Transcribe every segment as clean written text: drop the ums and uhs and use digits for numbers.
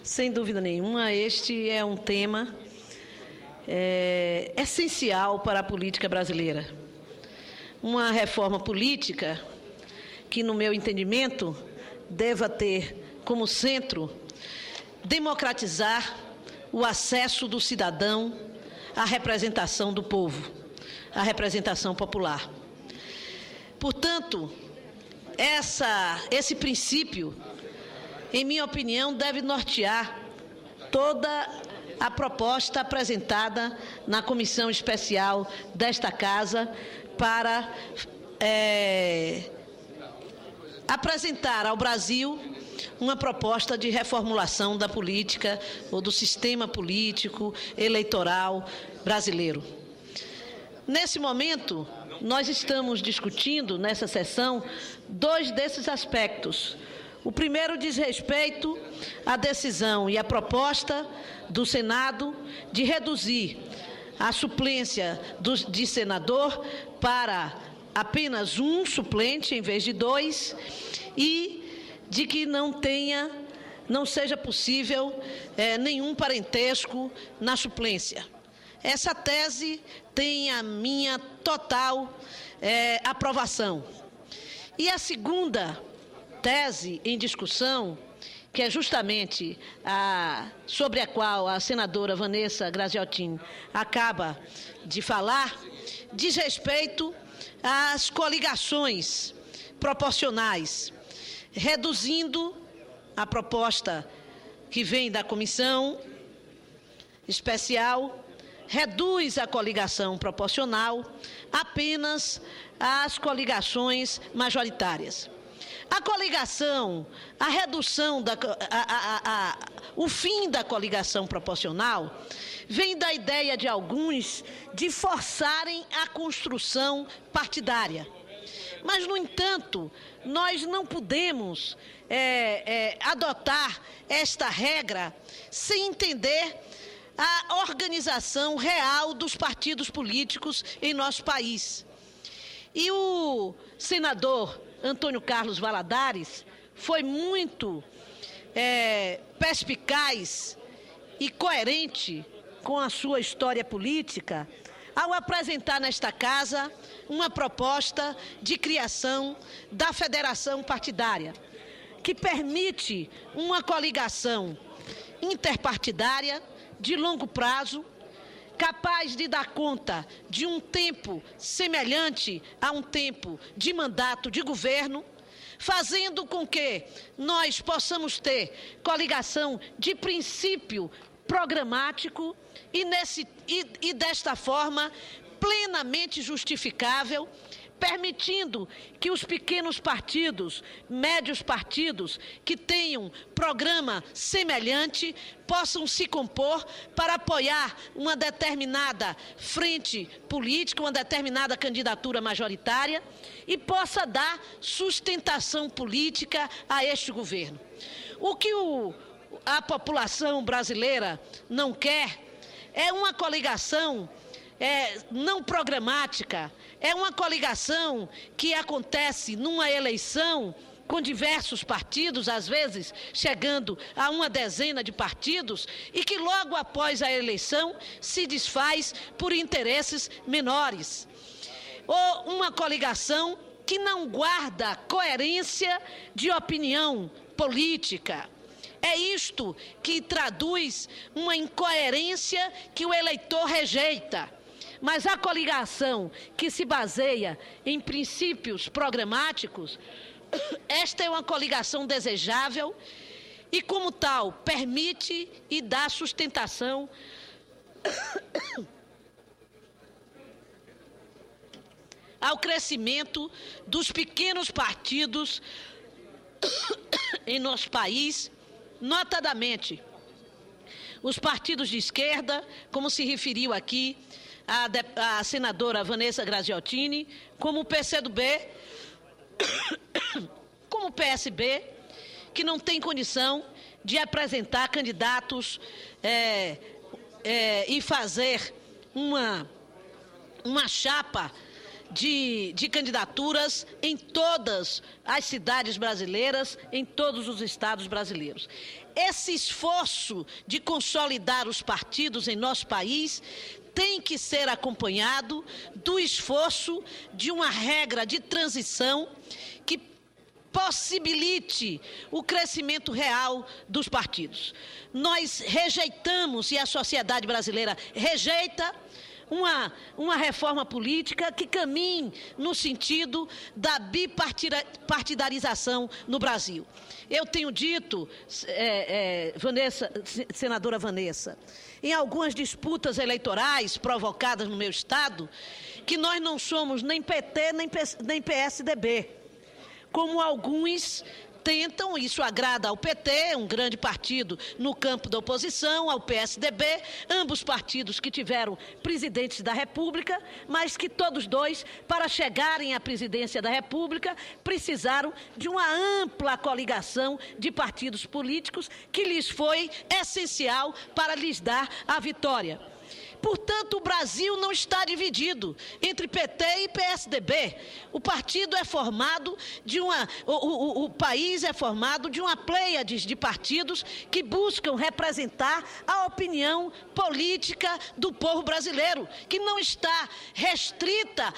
Sem dúvida nenhuma, este é um tema essencial para a política brasileira. Uma reforma política que, no meu entendimento, deva ter como centro democratizar o acesso do cidadão à representação do povo, à representação popular. Portanto, esse princípio, em minha opinião, deve nortear toda a proposta apresentada na comissão especial desta Casa para apresentar ao Brasil uma proposta de reformulação da política ou do sistema político eleitoral brasileiro. Nesse momento, nós estamos discutindo, nessa sessão, dois desses aspectos. O primeiro diz respeito à decisão e à proposta do Senado de reduzir a suplência de senador para apenas um suplente em vez de dois e de que não seja possível nenhum parentesco na suplência. Essa tese tem a minha total aprovação. E a segunda tese em discussão, que é justamente sobre a qual a senadora Vanessa Graziotin acaba de falar, diz respeito às coligações proporcionais, reduzindo a proposta que vem da comissão especial, reduz a coligação proporcional apenas às coligações majoritárias. A coligação, a redução, o fim da coligação proporcional vem da ideia de alguns de forçarem a construção partidária. Mas, no entanto, nós não podemos adotar esta regra sem entender a organização real dos partidos políticos em nosso país. E o senador Antônio Carlos Valadares foi muito perspicaz e coerente com a sua história política ao apresentar nesta Casa uma proposta de criação da federação partidária, que permite uma coligação interpartidária de longo prazo, capaz de dar conta de um tempo semelhante a um tempo de mandato de governo, fazendo com que nós possamos ter coligação de princípio programático e desta forma plenamente justificável, permitindo que os pequenos partidos, médios partidos, que tenham programa semelhante, possam se compor para apoiar uma determinada frente política, uma determinada candidatura majoritária e possa dar sustentação política a este governo. O que a população brasileira não quer é uma coligação não programática, é uma coligação que acontece numa eleição com diversos partidos, às vezes chegando a uma dezena de partidos, e que logo após a eleição se desfaz por interesses menores. Ou uma coligação que não guarda coerência de opinião política. É isto que traduz uma incoerência que o eleitor rejeita. Mas a coligação que se baseia em princípios programáticos, esta é uma coligação desejável e, como tal, permite e dá sustentação ao crescimento dos pequenos partidos em nosso país, notadamente os partidos de esquerda, como se referiu aqui a senadora Vanessa Graziotin, como o PCdoB, como o PSB, que não tem condição de apresentar candidatos e fazer uma chapa de candidaturas em todas as cidades brasileiras, em todos os estados brasileiros. Esse esforço de consolidar os partidos em nosso país tem que ser acompanhado do esforço de uma regra de transição que possibilite o crescimento real dos partidos. Nós rejeitamos, e a sociedade brasileira rejeita, uma reforma política que caminhe no sentido da bipartidarização no Brasil. Eu tenho dito, senadora Vanessa, em algumas disputas eleitorais provocadas no meu estado, que nós não somos nem PT nem PSDB, como alguns tentam. Isso agrada ao PT, um grande partido no campo da oposição, ao PSDB, ambos partidos que tiveram presidentes da República, mas que todos dois, para chegarem à presidência da República, precisaram de uma ampla coligação de partidos políticos que lhes foi essencial para lhes dar a vitória. Portanto, o Brasil não está dividido entre PT e PSDB. O partido é formado de o país é formado de uma pleiade de partidos que buscam representar a opinião política do povo brasileiro, que não está restrita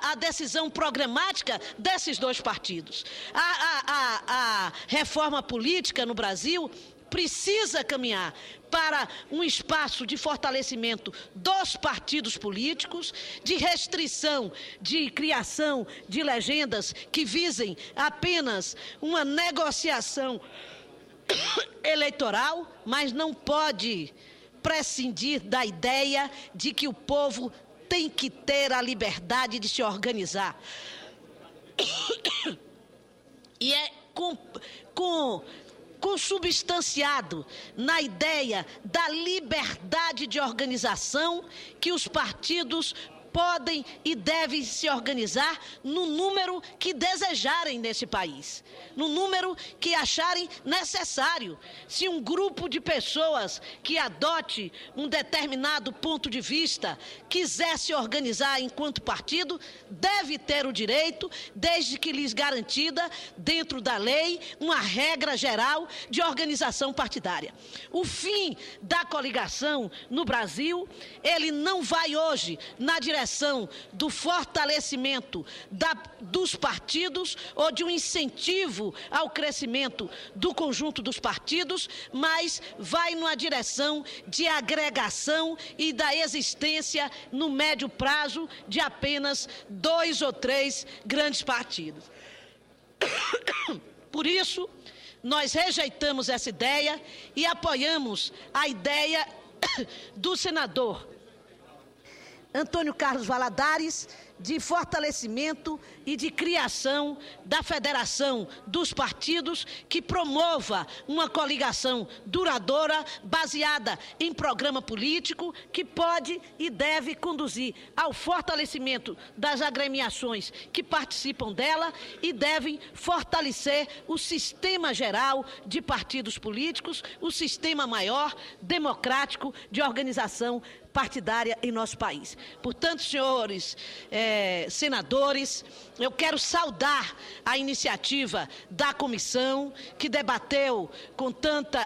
à decisão programática desses dois partidos. A reforma política no Brasil precisa caminhar para um espaço de fortalecimento dos partidos políticos, de restrição, de criação de legendas que visem apenas uma negociação eleitoral, mas não pode prescindir da ideia de que o povo tem que ter a liberdade de se organizar. E é consubstanciado na ideia da liberdade de organização que os partidos podem e devem se organizar no número que desejarem nesse país, no número que acharem necessário. Se um grupo de pessoas que adote um determinado ponto de vista quiser se organizar enquanto partido, deve ter o direito, desde que lhes garantida, dentro da lei, uma regra geral de organização partidária. O fim da coligação no Brasil, ele não vai hoje na direção do fortalecimento dos partidos ou de um incentivo ao crescimento do conjunto dos partidos, mas vai numa direção de agregação e da existência, no médio prazo, de apenas 2 ou 3 grandes partidos. Por isso, nós rejeitamos essa ideia e apoiamos a ideia do senador Antônio Carlos Valadares, de fortalecimento e de criação da federação dos partidos que promova uma coligação duradoura, baseada em programa político, que pode e deve conduzir ao fortalecimento das agremiações que participam dela e devem fortalecer o sistema geral de partidos políticos, o sistema maior, democrático, de organização partidária em nosso país. Portanto, senhores senadores, eu quero saudar a iniciativa da comissão, que debateu com tanta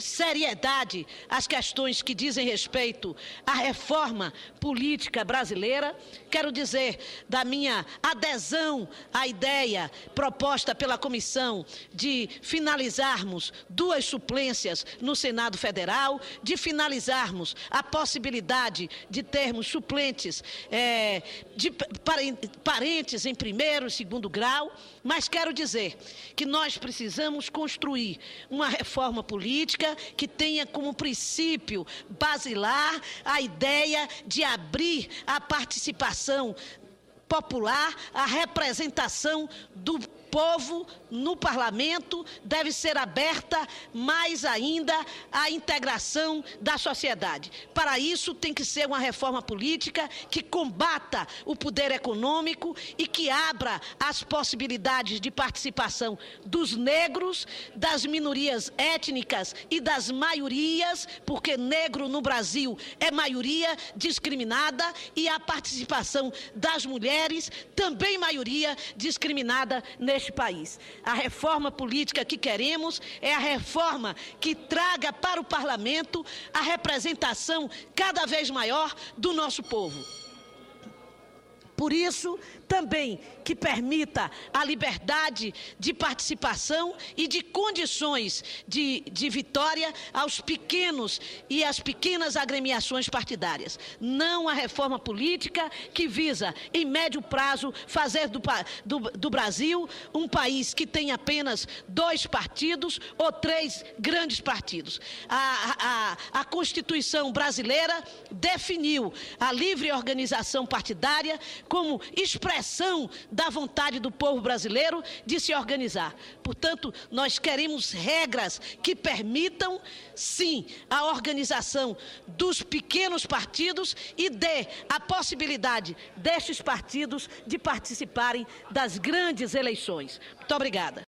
seriedade as questões que dizem respeito à reforma política brasileira. Quero dizer da minha adesão à ideia proposta pela comissão de finalizarmos 2 suplências no Senado Federal, de finalizarmos a possibilidade de termos suplentes de parentes em 1º e 2º grau, mas quero dizer que nós precisamos construir uma reforma política que tenha como princípio basilar a ideia de abrir a participação popular, a representação do povo, no parlamento, deve ser aberta mais ainda à integração da sociedade. Para isso, tem que ser uma reforma política que combata o poder econômico e que abra as possibilidades de participação dos negros, das minorias étnicas e das maiorias, porque negro no Brasil é maioria discriminada, e a participação das mulheres, também maioria discriminada neste país. A reforma política que queremos é a reforma que traga para o parlamento a representação cada vez maior do nosso povo. Por isso, também que permita a liberdade de participação e de condições de vitória aos pequenos e às pequenas agremiações partidárias. Não a reforma política que visa, em médio prazo, fazer do Brasil um país que tem apenas 2 partidos ou 3 grandes partidos. A Constituição brasileira definiu a livre organização partidária como expressão da vontade do povo brasileiro de se organizar. Portanto, nós queremos regras que permitam, sim, a organização dos pequenos partidos e dê a possibilidade destes partidos de participarem das grandes eleições. Muito obrigada.